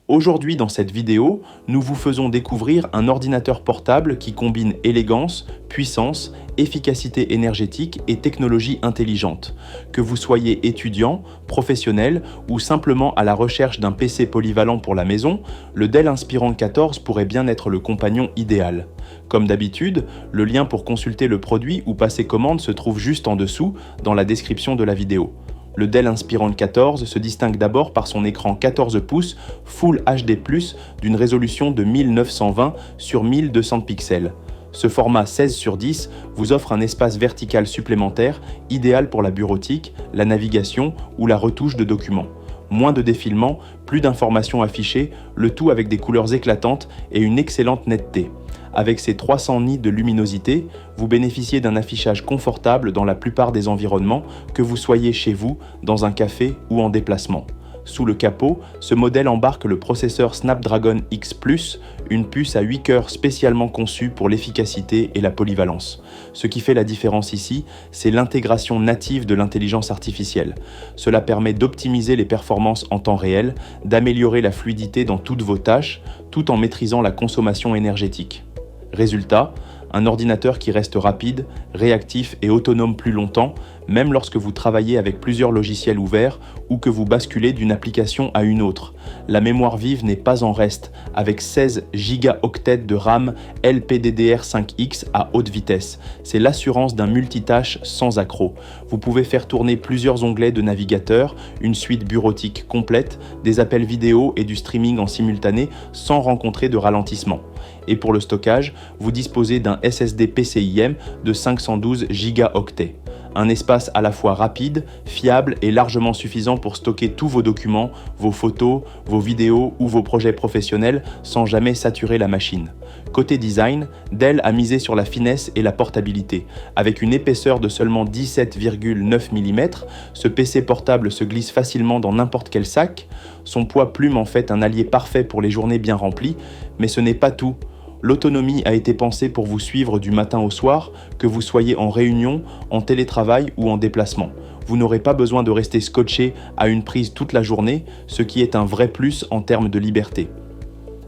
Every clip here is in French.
Aujourd'hui, dans cette vidéo, nous vous faisons découvrir un ordinateur portable qui combine élégance, puissance, efficacité énergétique et technologie intelligente. Que vous soyez étudiant, professionnel ou simplement à la recherche d'un PC polyvalent pour la maison, le Dell Inspiron 14 pourrait bien être le compagnon idéal. Comme d'habitude, le lien pour consulter le produit ou passer commande se trouve juste en dessous, dans la description de la vidéo. Le Dell Inspiron 14 se distingue d'abord par son écran 14 pouces Full HD+, d'une résolution de 1920 sur 1200 pixels. Ce format 16:10 vous offre un espace vertical supplémentaire, idéal pour la bureautique, la navigation ou la retouche de documents. Moins de défilement, plus d'informations affichées, le tout avec des couleurs éclatantes et une excellente netteté. Avec ses 300 nits de luminosité, vous bénéficiez d'un affichage confortable dans la plupart des environnements, que vous soyez chez vous, dans un café ou en déplacement. Sous le capot, ce modèle embarque le processeur Snapdragon X Plus, une puce à 8 cœurs spécialement conçue pour l'efficacité et la polyvalence. Ce qui fait la différence ici, c'est l'intégration native de l'intelligence artificielle. Cela permet d'optimiser les performances en temps réel, d'améliorer la fluidité dans toutes vos tâches, tout en maîtrisant la consommation énergétique. Résultat, un ordinateur qui reste rapide, réactif et autonome plus longtemps, même lorsque vous travaillez avec plusieurs logiciels ouverts ou que vous basculez d'une application à une autre. La mémoire vive n'est pas en reste, avec 16 gigaoctets de RAM LPDDR5X à haute vitesse. C'est l'assurance d'un multitâche sans accroc. Vous pouvez faire tourner plusieurs onglets de navigateur, une suite bureautique complète, des appels vidéo et du streaming en simultané sans rencontrer de ralentissement. Et pour le stockage, vous disposez d'un SSD PCIe de 512 gigaoctets. Un espace à la fois rapide, fiable et largement suffisant pour stocker tous vos documents, vos photos, vos vidéos ou vos projets professionnels sans jamais saturer la machine. Côté design, Dell a misé sur la finesse et la portabilité. Avec une épaisseur de seulement 17,9 mm, ce PC portable se glisse facilement dans n'importe quel sac. Son poids plume en fait un allié parfait pour les journées bien remplies, mais ce n'est pas tout. L'autonomie a été pensée pour vous suivre du matin au soir, que vous soyez en réunion, en télétravail ou en déplacement. Vous n'aurez pas besoin de rester scotché à une prise toute la journée, ce qui est un vrai plus en termes de liberté.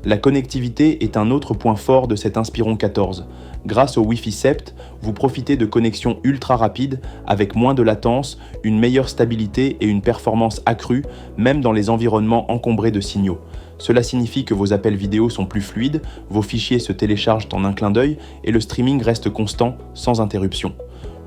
La connectivité est un autre point fort de cet Inspiron 14. Grâce au Wi-Fi 7, vous profitez de connexions ultra rapides avec moins de latence, une meilleure stabilité et une performance accrue, même dans les environnements encombrés de signaux. Cela signifie que vos appels vidéo sont plus fluides, vos fichiers se téléchargent en un clin d'œil et le streaming reste constant, sans interruption.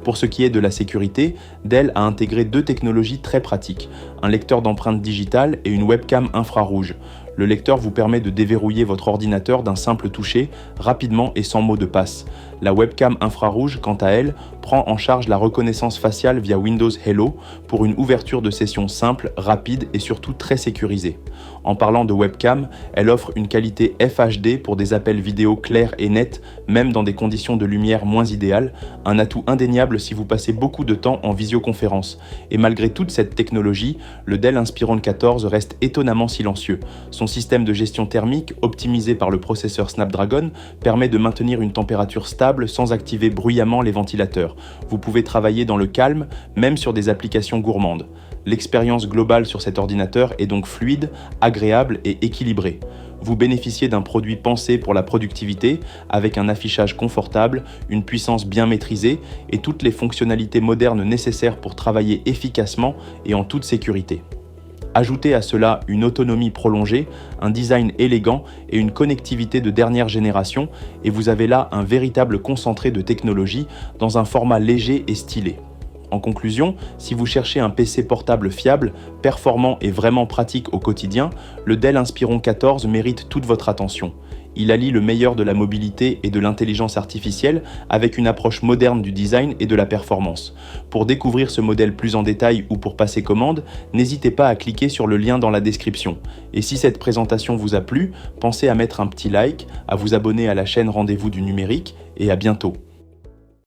Pour ce qui est de la sécurité, Dell a intégré deux technologies très pratiques, un lecteur d'empreintes digitales et une webcam infrarouge. Le lecteur vous permet de déverrouiller votre ordinateur d'un simple toucher, rapidement et sans mot de passe. La webcam infrarouge, quant à elle, prend en charge la reconnaissance faciale via Windows Hello pour une ouverture de session simple, rapide et surtout très sécurisée. En parlant de webcam, elle offre une qualité FHD pour des appels vidéo clairs et nets, même dans des conditions de lumière moins idéales, un atout indéniable si vous passez beaucoup de temps en visioconférence. Et malgré toute cette technologie, le Dell Inspiron 14 reste étonnamment silencieux. Son système de gestion thermique, optimisé par le processeur Snapdragon, permet de maintenir une température stable sans activer bruyamment les ventilateurs. Vous pouvez travailler dans le calme, même sur des applications gourmandes. L'expérience globale sur cet ordinateur est donc fluide, agréable et équilibrée. Vous bénéficiez d'un produit pensé pour la productivité, avec un affichage confortable, une puissance bien maîtrisée et toutes les fonctionnalités modernes nécessaires pour travailler efficacement et en toute sécurité. Ajoutez à cela une autonomie prolongée, un design élégant et une connectivité de dernière génération, et vous avez là un véritable concentré de technologie dans un format léger et stylé. En conclusion, si vous cherchez un PC portable fiable, performant et vraiment pratique au quotidien, le Dell Inspiron 14 mérite toute votre attention. Il allie le meilleur de la mobilité et de l'intelligence artificielle avec une approche moderne du design et de la performance. Pour découvrir ce modèle plus en détail ou pour passer commande, n'hésitez pas à cliquer sur le lien dans la description. Et si cette présentation vous a plu, pensez à mettre un petit like, à vous abonner à la chaîne Rendez-vous du numérique et à bientôt.